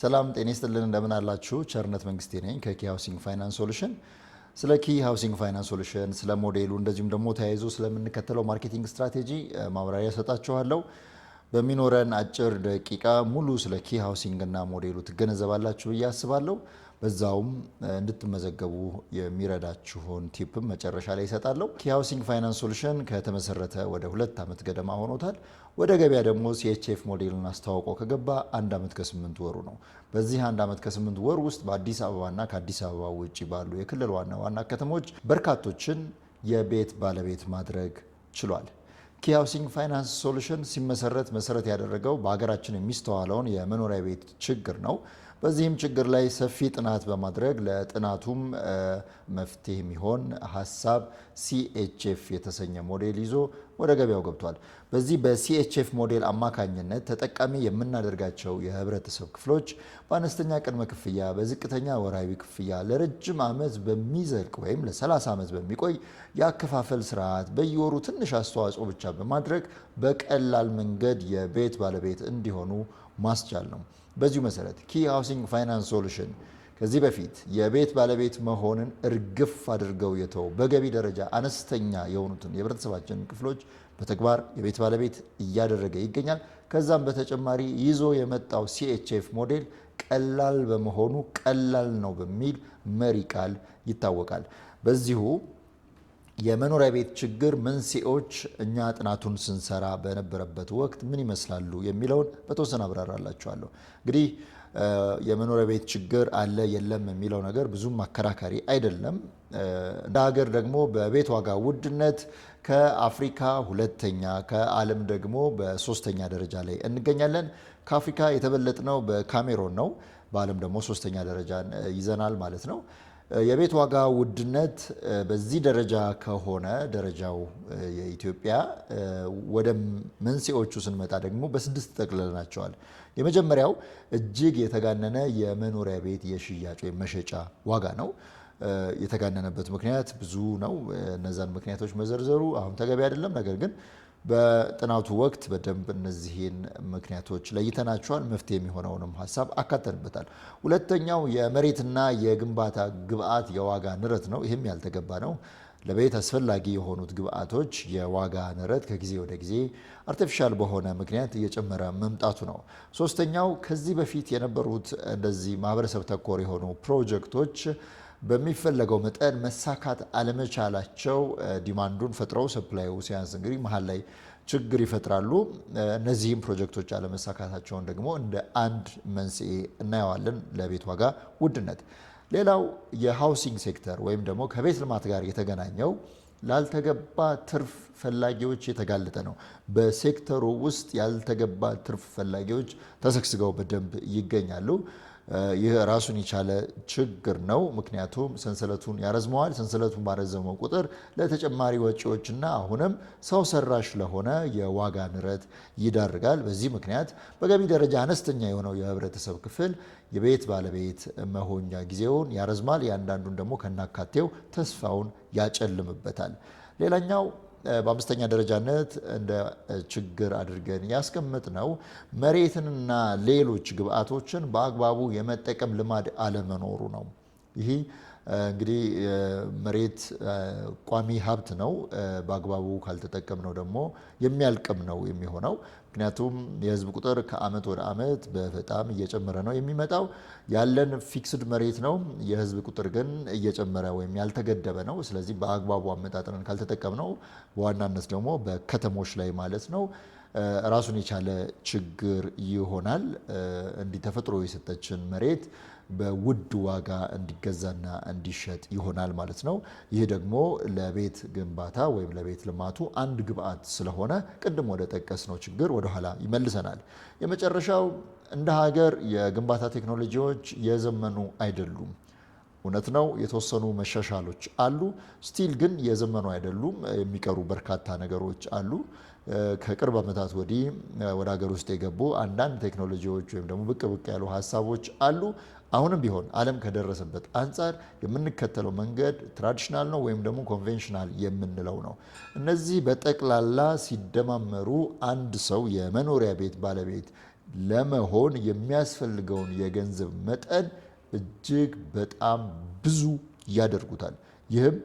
ሰላም ጤና ይስጥልን እንደምን አላችሁ? ቸርነት መንግስቴ ነኝ ከኪ ሃውሲንግ ፋይናንስ ሶሉሽን። ስለ ኪ ሃውሲንግ ፋይናንስ ሶሉሽን ስለ ሞዴሉ እንደዚሁም ደግሞ ተያይዞ ስለምንከተለው ማርኬቲንግ ስትራቴጂ ማብራሪያ ሰጣችኋለሁ። በሚኖረን አጭር ደቂቃ ሙሉ ስለ ኪ ሃውሲንግ እና ሞዴሉ ትገነዘባላችሁ ብዬ አስባለሁ። በዛውም እንድትመዘገቡ የሚረዳችሁን ቲፕም መጨረሻ ላይ ይሰጣለሁ። ኪ ሃውሲንግ ፋይናንስ ሶሉሽን ከተመሰረተ ወደ 2 ዓመት ገደማ ሆኖታል። ወደ ገበያ ደግሞ ሲኤችኤፍ ሞዴልን አስተዋውቆ ከገባ 1 ዓመት ከ8 ወሩ ነው። በዚህ 1 ዓመት ከ8 ወር ውስጥ በአዲስ አበባና ከአዲስ አበባ ውጭ ባሉ የክልል ዋና ዋና ከተሞች በርካቶችን የቤት ባለቤት ማድረግ ችሏል። ኪ ሃውሲንግ ፋይናንስ ሶሉሽን ሲመሰረት መሰረት ያደረገው በሀገራችን የሚስተዋለውን የመኖሪያ ቤት ችግር ነው። በዚህም ችግር ላይ ሰፊ ጥናት በማድረግ ለጥናቱም መፍትሄ የሚሆን ሀሳብ ሲኤችኤፍ የተሰኘ ሞዴል ይዞ ወደ ገበያው ገብቷል። በዚህ በሲኤችኤፍ ሞዴል አማካኝነት ተጠቃሚ የምናደርጋቸው የህብረተሰብ ክፍሎች በአነስተኛ ቅድመ ክፍያ፣ በዝቅተኛ ወራዊ ክፍያ ለረጅም ዓመት በሚዘልቅ ወይም ለ30 ዓመት በሚቆይ የአከፋፈል ስርዓት በየወሩ ትንሽ አስተዋጽኦ ብቻ በማድረግ በቀላል መንገድ የቤት ባለቤት እንዲሆኑ ማስቻል ነው። በዚሁ መሰረት ኪ ሃውሲንግ ፋይናንስ ሶሉሽን ከዚህ በፊት የቤት ባለቤት መሆንን እርግፍ አድርገው የተው በገቢ ደረጃ አነስተኛ የሆኑትን የህብረተሰባችንን ክፍሎች በተግባር የቤት ባለቤት እያደረገ ይገኛል። ከዛም በተጨማሪ ይዞ የመጣው ሲኤችኤፍ ሞዴል ቀላል በመሆኑ ቀላል ነው በሚል መሪ ቃል ይታወቃል። በዚሁ የመኖሪያ ቤት ችግር መንስኤዎች እኛ ጥናቱን ስንሰራ በነበረበት ወቅት ምን ይመስላሉ የሚለውን በተወሰነ አብራራላችኋለሁ። እንግዲህ የመኖሪያ ቤት ችግር አለ የለም የሚለው ነገር ብዙም አከራካሪ አይደለም። እንደ ሀገር ደግሞ በቤት ዋጋ ውድነት ከአፍሪካ ሁለተኛ ከዓለም ደግሞ በሶስተኛ ደረጃ ላይ እንገኛለን። ከአፍሪካ የተበለጥነው በካሜሮን ነው። በዓለም ደግሞ ሶስተኛ ደረጃን ይዘናል ማለት ነው። የቤት ዋጋ ውድነት በዚህ ደረጃ ከሆነ ደረጃው የኢትዮጵያ ወደ መንስኤዎቹ ስንመጣ ደግሞ በ6 ጠቅልለናቸዋል። የመጀመሪያው እጅግ የተጋነነ የመኖሪያ ቤት የሽያጭ ወይም መሸጫ ዋጋ ነው። የተጋነነበት ምክንያት ብዙ ነው። እነዛን ምክንያቶች መዘርዘሩ አሁን ተገቢ አይደለም። ነገር ግን በጥናቱ ወቅት በደንብ እነዚህን ምክንያቶች ለይተናቸዋል። መፍትሄ የሚሆነውንም ሀሳብ አካተንበታል። ሁለተኛው የመሬትና የግንባታ ግብአት የዋጋ ንረት ነው። ይህም ያልተገባ ነው። ለቤት አስፈላጊ የሆኑት ግብአቶች የዋጋ ንረት ከጊዜ ወደ ጊዜ አርቲፊሻል በሆነ ምክንያት እየጨመረ መምጣቱ ነው። ሶስተኛው ከዚህ በፊት የነበሩት እንደዚህ ማህበረሰብ ተኮር የሆኑ ፕሮጀክቶች በሚፈለገው መጠን መሳካት አለመቻላቸው ዲማንዱን ፈጥረው ሰፕላዩ ሲያንስ እንግዲህ መሀል ላይ ችግር ይፈጥራሉ። እነዚህም ፕሮጀክቶች አለመሳካታቸውን ደግሞ እንደ አንድ መንስኤ እናየዋለን ለቤት ዋጋ ውድነት። ሌላው የሃውሲንግ ሴክተር ወይም ደግሞ ከቤት ልማት ጋር የተገናኘው ላልተገባ ትርፍ ፈላጊዎች የተጋለጠ ነው። በሴክተሩ ውስጥ ያልተገባ ትርፍ ፈላጊዎች ተሰግስገው በደንብ ይገኛሉ። ይህ ራሱን የቻለ ችግር ነው። ምክንያቱም ሰንሰለቱን ያረዝመዋል። ሰንሰለቱን ባረዘመው ቁጥር ለተጨማሪ ወጪዎችና አሁንም ሰው ሰራሽ ለሆነ የዋጋ ንረት ይዳርጋል። በዚህ ምክንያት በገቢ ደረጃ አነስተኛ የሆነው የህብረተሰብ ክፍል የቤት ባለቤት መሆኛ ጊዜውን ያረዝማል። ያንዳንዱን ደግሞ ከናካቴው ተስፋውን ያጨልምበታል። ሌላኛው በአምስተኛ ደረጃነት እንደ ችግር አድርገን ያስቀመጥነው መሬትንና ሌሎች ግብአቶችን በአግባቡ የመጠቀም ልማድ አለመኖሩ ነው። ይህ እንግዲህ መሬት ቋሚ ሀብት ነው። በአግባቡ ካልተጠቀምነው ደግሞ የሚያልቅም ነው የሚሆነው። ምክንያቱም የህዝብ ቁጥር ከአመት ወደ አመት በጣም እየጨመረ ነው የሚመጣው። ያለን ፊክስድ መሬት ነው። የህዝብ ቁጥር ግን እየጨመረ ወይም ያልተገደበ ነው። ስለዚህ በአግባቡ አመጣጥነን ካልተጠቀምነው በዋናነት ደግሞ በከተሞች ላይ ማለት ነው ራሱን የቻለ ችግር ይሆናል። እንዲህ ተፈጥሮ የሰጠችን መሬት በውድ ዋጋ እንዲገዛና እንዲሸጥ ይሆናል ማለት ነው። ይህ ደግሞ ለቤት ግንባታ ወይም ለቤት ልማቱ አንድ ግብአት ስለሆነ ቅድም ወደ ጠቀስነው ችግር ወደኋላ ይመልሰናል። የመጨረሻው እንደ ሀገር የግንባታ ቴክኖሎጂዎች የዘመኑ አይደሉም። እውነት ነው፣ የተወሰኑ መሻሻሎች አሉ። ስቲል ግን የዘመኑ አይደሉም። የሚቀሩ በርካታ ነገሮች አሉ። ከቅርብ ዓመታት ወዲህ ወደ ሀገር ውስጥ የገቡ አንዳንድ ቴክኖሎጂዎች ወይም ደግሞ ብቅ ብቅ ያሉ ሀሳቦች አሉ። አሁንም ቢሆን ዓለም ከደረሰበት አንጻር የምንከተለው መንገድ ትራዲሽናል ነው ወይም ደግሞ ኮንቬንሽናል የምንለው ነው። እነዚህ በጠቅላላ ሲደማመሩ አንድ ሰው የመኖሪያ ቤት ባለቤት ለመሆን የሚያስፈልገውን የገንዘብ መጠን እጅግ በጣም ብዙ ያደርጉታል። ይህም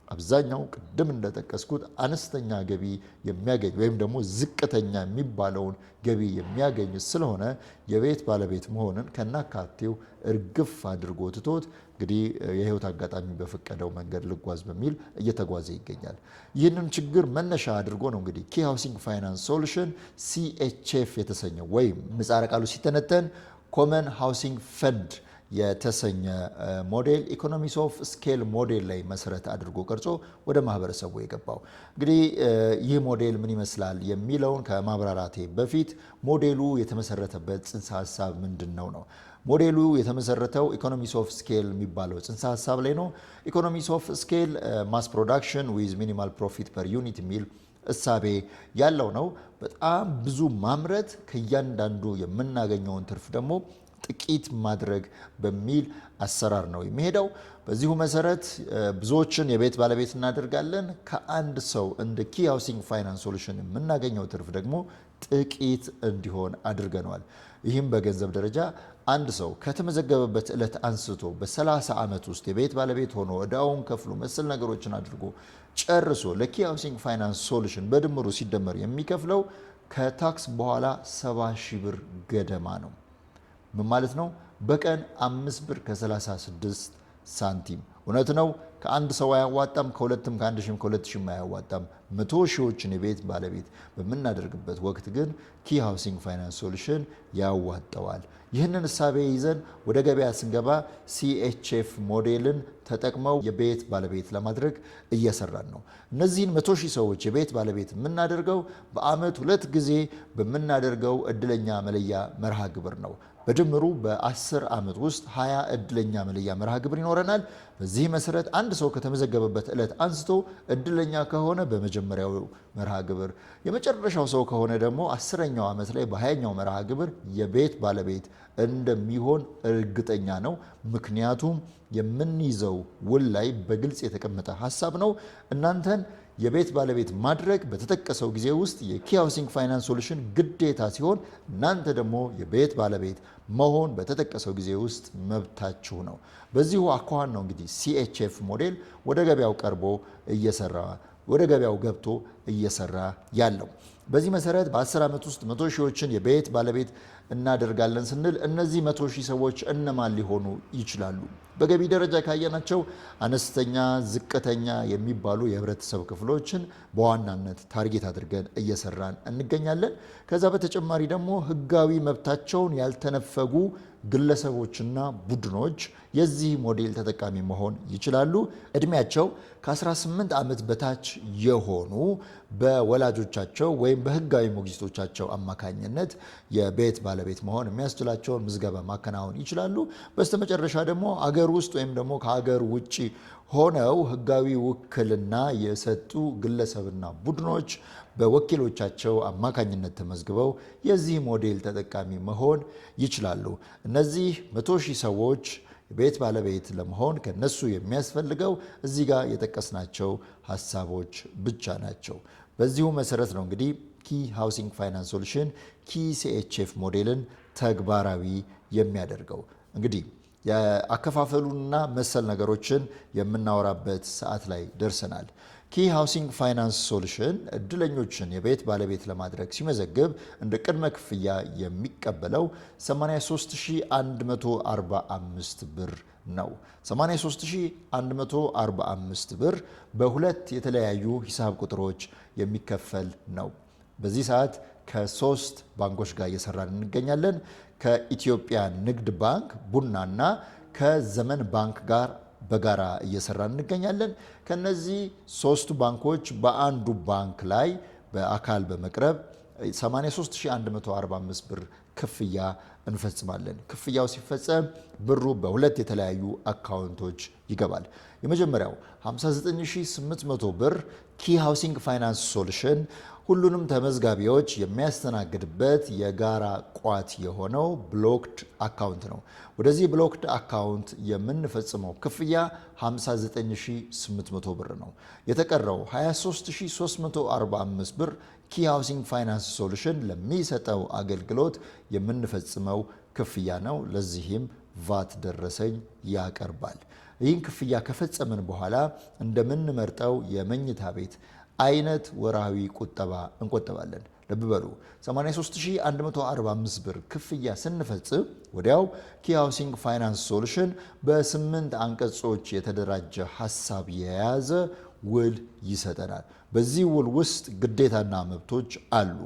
አብዛኛው ቅድም እንደጠቀስኩት አነስተኛ ገቢ የሚያገኝ ወይም ደግሞ ዝቅተኛ የሚባለውን ገቢ የሚያገኝ ስለሆነ የቤት ባለቤት መሆንን ከናካቴው እርግፍ አድርጎ ትቶት እንግዲህ የህይወት አጋጣሚ በፈቀደው መንገድ ልጓዝ በሚል እየተጓዘ ይገኛል። ይህንን ችግር መነሻ አድርጎ ነው እንግዲህ ኪ ሃውሲንግ ፋይናንስ ሶሉሽን CHF የተሰኘው ወይም ምህጻረ ቃሉ ሲተነተን ኮመን ሃውሲንግ ፈንድ የተሰኘ ሞዴል ኢኮኖሚስ ኦፍ ስኬል ሞዴል ላይ መሰረት አድርጎ ቀርጾ ወደ ማህበረሰቡ የገባው። እንግዲህ ይህ ሞዴል ምን ይመስላል የሚለውን ከማብራራቴ በፊት ሞዴሉ የተመሰረተበት ጽንሰ ሀሳብ ምንድነው ነው? ሞዴሉ የተመሰረተው ኢኮኖሚስ ኦፍ ስኬል የሚባለው ጽንሰ ሀሳብ ላይ ነው። ኢኮኖሚስ ኦፍ ስኬል ማስ ፕሮዳክሽን ዊዝ ሚኒማል ፕሮፊት ፐር ዩኒት የሚል እሳቤ ያለው ነው። በጣም ብዙ ማምረት ከእያንዳንዱ የምናገኘውን ትርፍ ደግሞ ጥቂት ማድረግ በሚል አሰራር ነው የሚሄደው። በዚሁ መሰረት ብዙዎችን የቤት ባለቤት እናደርጋለን። ከአንድ ሰው እንደ ኪ ሃውሲንግ ፋይናንስ ሶሉሽን የምናገኘው ትርፍ ደግሞ ጥቂት እንዲሆን አድርገነዋል። ይህም በገንዘብ ደረጃ አንድ ሰው ከተመዘገበበት ዕለት አንስቶ በ30 ዓመት ውስጥ የቤት ባለቤት ሆኖ ዕዳውን ከፍሎ መሰል ነገሮችን አድርጎ ጨርሶ ለኪ ሃውሲንግ ፋይናንስ ሶሉሽን በድምሩ ሲደመር የሚከፍለው ከታክስ በኋላ 70 ሺህ ብር ገደማ ነው። ምን ማለት ነው? በቀን 5 ብር ከ36 ሳንቲም። እውነት ነው፣ ከአንድ ሰው አያዋጣም፣ ከሁለትም ከአንድ ሺህም ከሁለት ሺህም አያዋጣም። 100 ሺዎችን የቤት ባለቤት በምናደርግበት ወቅት ግን ኪ ሃውሲንግ ፋይናንስ ሶሉሽን ያዋጣዋል። ይህንን እሳቤ ይዘን ወደ ገበያ ስንገባ CHF ሞዴልን ተጠቅመው የቤት ባለቤት ለማድረግ እየሰራን ነው። እነዚህን 100 ሺህ ሰዎች የቤት ባለቤት የምናደርገው በአመት 2 ጊዜ በምናደርገው እድለኛ መለያ መርሃ ግብር ነው። በድምሩ በ10 ዓመት ውስጥ 20 እድለኛ መለያ መርሃ ግብር ይኖረናል። በዚህ መሰረት አንድ ሰው ከተመዘገበበት ዕለት አንስቶ እድለኛ ከሆነ በመጀመሪያው መርሃ ግብር፣ የመጨረሻው ሰው ከሆነ ደግሞ 10ኛው ዓመት ላይ በ20ኛው መርሃ ግብር የቤት ባለቤት እንደሚሆን እርግጠኛ ነው። ምክንያቱም የምንይዘው ውል ላይ በግልጽ የተቀመጠ ሀሳብ ነው። እናንተን የቤት ባለቤት ማድረግ በተጠቀሰው ጊዜ ውስጥ የኪ ሃውሲንግ ፋይናንስ ሶሉሽን ግዴታ ሲሆን፣ እናንተ ደግሞ የቤት ባለቤት መሆን በተጠቀሰው ጊዜ ውስጥ መብታችሁ ነው። በዚሁ አኳኋን ነው እንግዲህ CHF ሞዴል ወደ ገበያው ቀርቦ ወደ ገበያው ገብቶ እየሰራ ያለው። በዚህ መሰረት በ10 ዓመት ውስጥ 100 ሺዎችን የቤት ባለቤት እናደርጋለን ስንል እነዚህ 100 ሺህ ሰዎች እነማን ሊሆኑ ይችላሉ? በገቢ ደረጃ ካየናቸው አነስተኛ፣ ዝቅተኛ የሚባሉ የህብረተሰብ ክፍሎችን በዋናነት ታርጌት አድርገን እየሰራን እንገኛለን። ከዛ በተጨማሪ ደግሞ ህጋዊ መብታቸውን ያልተነፈጉ ግለሰቦችና ቡድኖች የዚህ ሞዴል ተጠቃሚ መሆን ይችላሉ። እድሜያቸው ከ18 ዓመት በታች የሆኑ በወላጆቻቸው ወይም በህጋዊ ሞግዚቶቻቸው አማካኝነት የቤት ባለቤት መሆን የሚያስችላቸውን ምዝገባ ማከናወን ይችላሉ። በስተመጨረሻ ደግሞ አገር ውስጥ ወይም ደግሞ ከሀገር ውጭ ሆነው ህጋዊ ውክልና የሰጡ ግለሰብና ቡድኖች በወኪሎቻቸው አማካኝነት ተመዝግበው የዚህ ሞዴል ተጠቃሚ መሆን ይችላሉ። እነዚህ 100 ሺህ ሰዎች ቤት ባለቤት ለመሆን ከነሱ የሚያስፈልገው እዚህ ጋር የጠቀስናቸው ሀሳቦች ብቻ ናቸው። በዚሁ መሰረት ነው እንግዲህ ኪ ሃውሲንግ ፋይናንስ ሶሉሽን ኪ CHF ሞዴልን ተግባራዊ የሚያደርገው። እንግዲህ የአከፋፈሉና መሰል ነገሮችን የምናወራበት ሰዓት ላይ ደርሰናል። ኪ ሃውሲንግ ፋይናንስ ሶሉሽን እድለኞችን የቤት ባለቤት ለማድረግ ሲመዘግብ እንደ ቅድመ ክፍያ የሚቀበለው 83145 ብር ነው። 83145 ብር በሁለት የተለያዩ ሂሳብ ቁጥሮች የሚከፈል ነው። በዚህ ሰዓት ከ3 ባንኮች ጋር እየሰራን እንገኛለን። ከኢትዮጵያ ንግድ ባንክ፣ ቡናና ከዘመን ባንክ ጋር በጋራ እየሰራን እንገኛለን። ከነዚህ 3 ባንኮች በአንዱ ባንክ ላይ በአካል በመቅረብ 83145 ብር ክፍያ እንፈጽማለን። ክፍያው ሲፈጸም ብሩ በሁለት የተለያዩ አካውንቶች ይገባል። የመጀመሪያው 59800 ብር ኪ ሃውሲንግ ፋይናንስ ሶሉሽን ሁሉንም ተመዝጋቢዎች የሚያስተናግድበት የጋራ ቋት የሆነው ብሎክድ አካውንት ነው። ወደዚህ ብሎክድ አካውንት የምንፈጽመው ክፍያ 59800 ብር ነው። የተቀረው 23345 ብር ኪ ሃውሲንግ ፋይናንስ ሶሉሽን ለሚሰጠው አገልግሎት የምንፈጽመው ክፍያ ነው። ለዚህም ቫት ደረሰኝ ያቀርባል። ይህን ክፍያ ከፈጸምን በኋላ እንደምንመርጠው የመኝታ ቤት አይነት ወርሃዊ ቁጠባ እንቆጥባለን። ልብ በሉ 83145 ብር ክፍያ ስንፈጽም ወዲያው ኪ ሃውሲንግ ፋይናንስ ሶሉሽን በ8 አንቀጾች የተደራጀ ሀሳብ የያዘ ውል ይሰጠናል። በዚህ ውል ውስጥ ግዴታና መብቶች አሉ።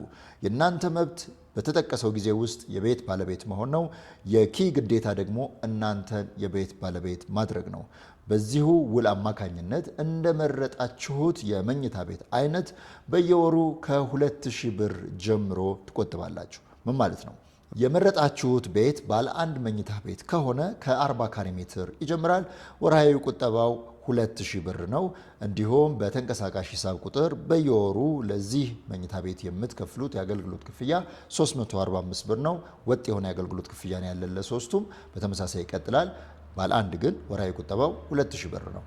የእናንተ መብት በተጠቀሰው ጊዜ ውስጥ የቤት ባለቤት መሆን ነው። የኪ ግዴታ ደግሞ እናንተን የቤት ባለቤት ማድረግ ነው። በዚሁ ውል አማካኝነት እንደመረጣችሁት የመኝታ ቤት አይነት በየወሩ ከ2000 ብር ጀምሮ ትቆጥባላችሁ። ምን ማለት ነው? የመረጣችሁት ቤት ባለ አንድ መኝታ ቤት ከሆነ ከ40 ካሬ ሜትር ይጀምራል። ወርሃዊ ቁጠባው 2000 ብር ነው። እንዲሁም በተንቀሳቃሽ ሂሳብ ቁጥር በየወሩ ለዚህ መኝታ ቤት የምትከፍሉት የአገልግሎት ክፍያ 345 ብር ነው። ወጥ የሆነ የአገልግሎት ክፍያ ነው ያለን ለሶስቱም። በተመሳሳይ ይቀጥላል። ባለ አንድ ግን ወርሃዊ ቁጠባው 2000 ብር ነው።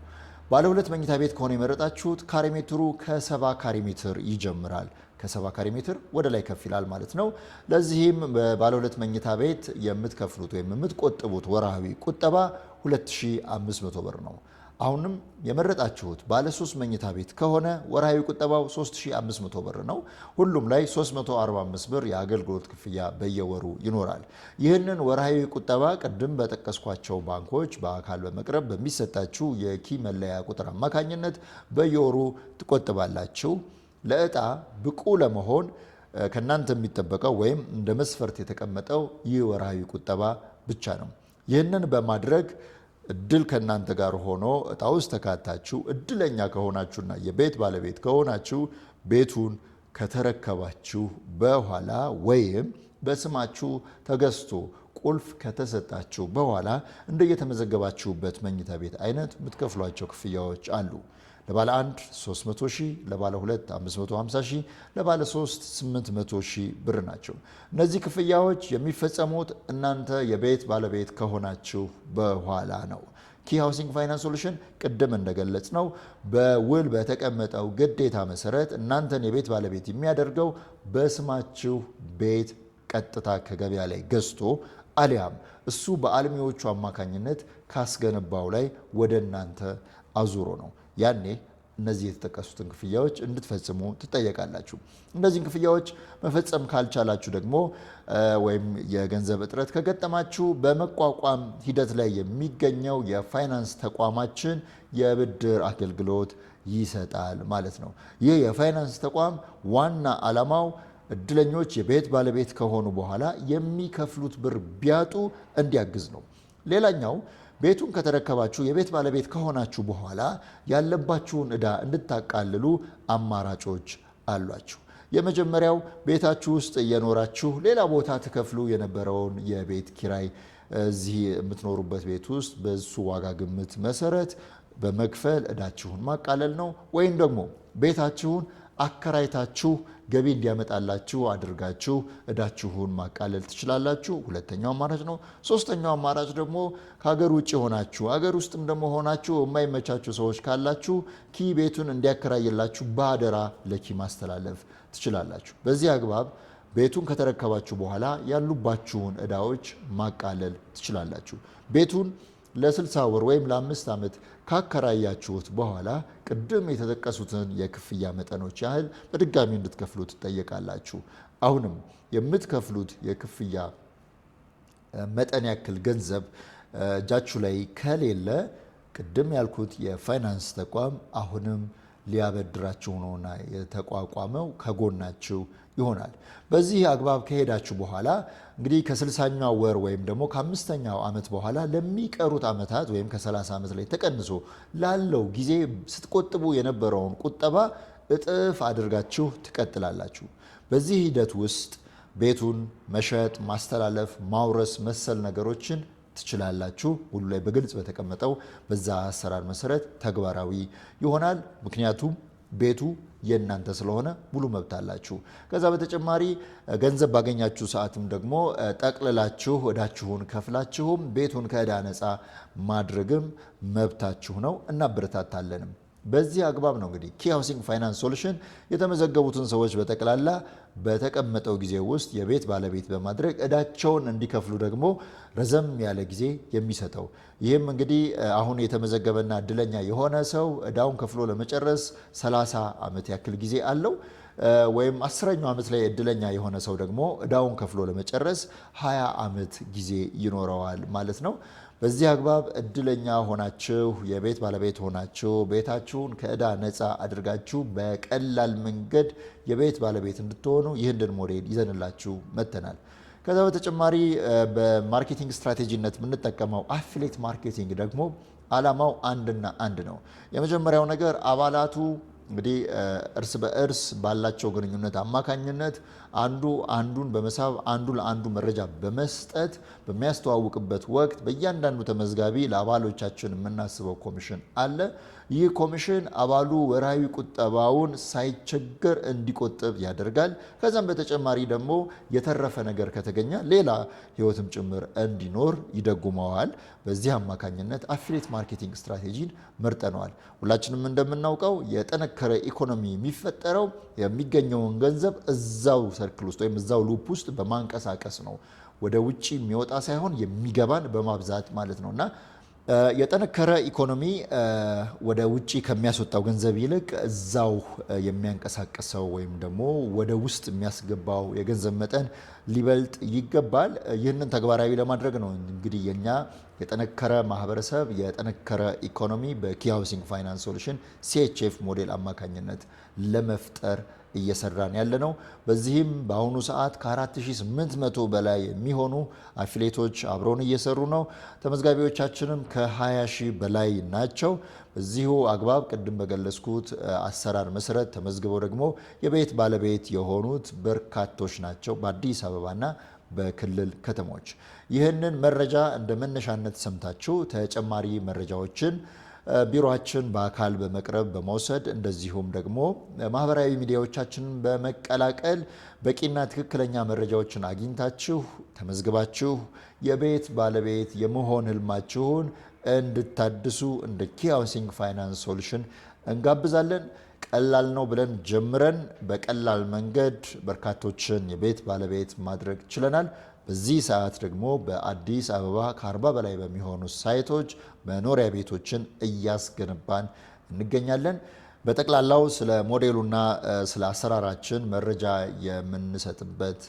ባለ ሁለት መኝታ ቤት ከሆነ የመረጣችሁት ካሬ ሜትሩ ከ70 ካሬ ሜትር ይጀምራል። ከ70 ካሬ ሜትር ወደ ላይ ከፍ ይላል ማለት ነው። ለዚህም ባለ ሁለት መኝታ ቤት የምትከፍሉት ወይም የምትቆጥቡት ወርሃዊ ቁጠባ 2500 ብር ነው። አሁንም የመረጣችሁት ባለ 3 መኝታ ቤት ከሆነ ወርሃዊ ቁጠባው 3500 ብር ነው። ሁሉም ላይ 345 ብር የአገልግሎት ክፍያ በየወሩ ይኖራል። ይህንን ወርሃዊ ቁጠባ ቅድም በጠቀስኳቸው ባንኮች በአካል በመቅረብ በሚሰጣችሁ የኪ መለያ ቁጥር አማካኝነት በየወሩ ትቆጥባላችሁ። ለዕጣ ብቁ ለመሆን ከእናንተ የሚጠበቀው ወይም እንደ መስፈርት የተቀመጠው ይህ ወርሃዊ ቁጠባ ብቻ ነው። ይህንን በማድረግ እድል ከእናንተ ጋር ሆኖ እጣ ውስጥ ተካታችሁ እድለኛ ከሆናችሁና የቤት ባለቤት ከሆናችሁ ቤቱን ከተረከባችሁ በኋላ ወይም በስማችሁ ተገዝቶ ቁልፍ ከተሰጣችሁ በኋላ እንደየተመዘገባችሁበት መኝታ ቤት አይነት የምትከፍሏቸው ክፍያዎች አሉ። ለባለ 1 300 ሺህ፣ ለባለ 2 550 ሺህ፣ ለባለ 3 800 ሺህ ብር ናቸው። እነዚህ ክፍያዎች የሚፈጸሙት እናንተ የቤት ባለቤት ከሆናችሁ በኋላ ነው። ኪ ሃውሲንግ ፋይናንስ ሶሉሽን ቅድም እንደገለጽ ነው በውል በተቀመጠው ግዴታ መሰረት እናንተን የቤት ባለቤት የሚያደርገው በስማችሁ ቤት ቀጥታ ከገበያ ላይ ገዝቶ አሊያም እሱ በአልሚዎቹ አማካኝነት ካስገነባው ላይ ወደ እናንተ አዙሮ ነው። ያኔ እነዚህ የተጠቀሱትን ክፍያዎች እንድትፈጽሙ ትጠየቃላችሁ። እነዚህን ክፍያዎች መፈጸም ካልቻላችሁ ደግሞ ወይም የገንዘብ እጥረት ከገጠማችሁ በመቋቋም ሂደት ላይ የሚገኘው የፋይናንስ ተቋማችን የብድር አገልግሎት ይሰጣል ማለት ነው። ይህ የፋይናንስ ተቋም ዋና ዓላማው እድለኞች የቤት ባለቤት ከሆኑ በኋላ የሚከፍሉት ብር ቢያጡ እንዲያግዝ ነው። ሌላኛው ቤቱን ከተረከባችሁ የቤት ባለቤት ከሆናችሁ በኋላ ያለባችሁን ዕዳ እንድታቃልሉ አማራጮች አሏችሁ። የመጀመሪያው ቤታችሁ ውስጥ እየኖራችሁ ሌላ ቦታ ትከፍሉ የነበረውን የቤት ኪራይ እዚህ የምትኖሩበት ቤት ውስጥ በሱ ዋጋ ግምት መሰረት በመክፈል ዕዳችሁን ማቃለል ነው። ወይም ደግሞ ቤታችሁን አከራይታችሁ ገቢ እንዲያመጣላችሁ አድርጋችሁ ዕዳችሁን ማቃለል ትችላላችሁ። ሁለተኛው አማራጭ ነው። ሶስተኛው አማራጭ ደግሞ ከሀገር ውጭ ሆናችሁ ሀገር ውስጥም ደግሞ ሆናችሁ የማይመቻችሁ ሰዎች ካላችሁ ኪ ቤቱን እንዲያከራይላችሁ በአደራ ለኪ ማስተላለፍ ትችላላችሁ። በዚህ አግባብ ቤቱን ከተረከባችሁ በኋላ ያሉባችሁን ዕዳዎች ማቃለል ትችላላችሁ። ቤቱን ለ60 ወር ወይም ለ5 ዓመት ካከራያችሁት በኋላ ቅድም የተጠቀሱትን የክፍያ መጠኖች ያህል በድጋሚ እንድትከፍሉ ትጠየቃላችሁ። አሁንም የምትከፍሉት የክፍያ መጠን ያክል ገንዘብ እጃችሁ ላይ ከሌለ ቅድም ያልኩት የፋይናንስ ተቋም አሁንም ሊያበድራችሁ ነውና የተቋቋመው ከጎናችሁ ይሆናል። በዚህ አግባብ ከሄዳችሁ በኋላ እንግዲህ ከ60ኛው ወር ወይም ደግሞ ከ5ኛው ዓመት በኋላ ለሚቀሩት ዓመታት ወይም ከ30 ዓመት ላይ ተቀንሶ ላለው ጊዜ ስትቆጥቡ የነበረውን ቁጠባ እጥፍ አድርጋችሁ ትቀጥላላችሁ። በዚህ ሂደት ውስጥ ቤቱን መሸጥ፣ ማስተላለፍ፣ ማውረስ መሰል ነገሮችን ትችላላችሁ። ሁሉ ላይ በግልጽ በተቀመጠው በዛ አሰራር መሰረት ተግባራዊ ይሆናል። ምክንያቱም ቤቱ የእናንተ ስለሆነ ሙሉ መብት አላችሁ። ከዛ በተጨማሪ ገንዘብ ባገኛችሁ ሰዓትም ደግሞ ጠቅልላችሁ ዕዳችሁን ከፍላችሁም ቤቱን ከዕዳ ነፃ ማድረግም መብታችሁ ነው። እናበረታታለንም። በዚህ አግባብ ነው እንግዲህ ኪ ሃውሲንግ ፋይናንስ ሶሉሽን የተመዘገቡትን ሰዎች በጠቅላላ በተቀመጠው ጊዜ ውስጥ የቤት ባለቤት በማድረግ ዕዳቸውን እንዲከፍሉ ደግሞ ረዘም ያለ ጊዜ የሚሰጠው። ይህም እንግዲህ አሁን የተመዘገበና እድለኛ የሆነ ሰው ዕዳውን ከፍሎ ለመጨረስ 30 ዓመት ያክል ጊዜ አለው። ወይም 10ኛው ዓመት ላይ እድለኛ የሆነ ሰው ደግሞ ዕዳውን ከፍሎ ለመጨረስ 20 ዓመት ጊዜ ይኖረዋል ማለት ነው። በዚህ አግባብ እድለኛ ሆናችሁ የቤት ባለቤት ሆናችሁ ቤታችሁን ከዕዳ ነፃ አድርጋችሁ በቀላል መንገድ የቤት ባለቤት እንድትሆኑ ይህንን ሞዴል ይዘንላችሁ መጥተናል። ከዛ በተጨማሪ በማርኬቲንግ ስትራቴጂነት የምንጠቀመው አፊሊየት ማርኬቲንግ ደግሞ ዓላማው አንድና አንድ ነው። የመጀመሪያው ነገር አባላቱ እንግዲህ እርስ በእርስ ባላቸው ግንኙነት አማካኝነት አንዱ አንዱን በመሳብ አንዱ ለአንዱ መረጃ በመስጠት በሚያስተዋውቅበት ወቅት በእያንዳንዱ ተመዝጋቢ ለአባሎቻችን የምናስበው ኮሚሽን አለ። ይህ ኮሚሽን አባሉ ወርሃዊ ቁጠባውን ሳይቸገር እንዲቆጥብ ያደርጋል። ከዛም በተጨማሪ ደግሞ የተረፈ ነገር ከተገኘ ሌላ ህይወትም ጭምር እንዲኖር ይደጉመዋል። በዚህ አማካኝነት አፊሊየት ማርኬቲንግ ስትራቴጂን መርጠነዋል። ሁላችንም እንደምናውቀው የጠነከረ ኢኮኖሚ የሚፈጠረው የሚገኘውን ገንዘብ እዛው ሰርክል ውስጥ ወይም እዛው ሉፕ ውስጥ በማንቀሳቀስ ነው። ወደ ውጪ የሚወጣ ሳይሆን የሚገባን በማብዛት ማለት ነውና የጠነከረ ኢኮኖሚ ወደ ውጪ ከሚያስወጣው ገንዘብ ይልቅ እዛው የሚያንቀሳቅሰው ወይም ደግሞ ወደ ውስጥ የሚያስገባው የገንዘብ መጠን ሊበልጥ ይገባል። ይህንን ተግባራዊ ለማድረግ ነው እንግዲህ የኛ የጠነከረ ማህበረሰብ የጠነከረ ኢኮኖሚ በኪ ሃውሲንግ ፋይናንስ ሶሉሽን ሲኤችኤፍ ሞዴል አማካኝነት ለመፍጠር እየሰራን ያለ ነው። በዚህም በአሁኑ ሰዓት ከ4800 በላይ የሚሆኑ አፊሊየቶች አብረውን እየሰሩ ነው። ተመዝጋቢዎቻችንም ከ20,000 በላይ ናቸው። በዚሁ አግባብ ቅድም በገለጽኩት አሰራር መሰረት ተመዝግበው ደግሞ የቤት ባለቤት የሆኑት በርካቶች ናቸው በአዲስ አበባና በክልል ከተሞች። ይህንን መረጃ እንደ መነሻነት ሰምታችሁ ተጨማሪ መረጃዎችን ቢሮአችን በአካል በመቅረብ በመውሰድ እንደዚሁም ደግሞ ማህበራዊ ሚዲያዎቻችንን በመቀላቀል በቂና ትክክለኛ መረጃዎችን አግኝታችሁ ተመዝግባችሁ የቤት ባለቤት የመሆን ህልማችሁን እንድታድሱ እንደ ኪ ሃውሲንግ ፋይናንስ ሶሉሽን እንጋብዛለን። ቀላል ነው ብለን ጀምረን በቀላል መንገድ በርካቶችን የቤት ባለቤት ማድረግ ችለናል። በዚህ ሰዓት ደግሞ በአዲስ አበባ ከ40 በላይ በሚሆኑ ሳይቶች መኖሪያ ቤቶችን እያስገነባን እንገኛለን። በጠቅላላው ስለ ሞዴሉና ስለ አሰራራችን መረጃ የምንሰጥበት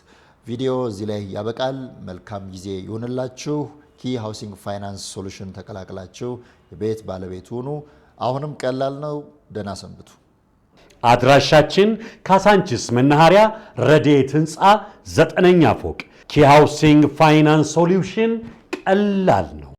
ቪዲዮ እዚህ ላይ ያበቃል። መልካም ጊዜ ይሁንላችሁ። ኪ ሃውሲንግ ፋይናንስ ሶሉሽን ተቀላቅላችሁ የቤት ባለቤት ሁኑ። አሁንም ቀላል ነው። ደህና ሰንብቱ። አድራሻችን ካሳንቺስ መናኸሪያ ረድኤት ህንፃ 9ኛ ፎቅ ኪ ሃውሲንግ ፋይናንስ ሶሉሽን ቀላል ነው።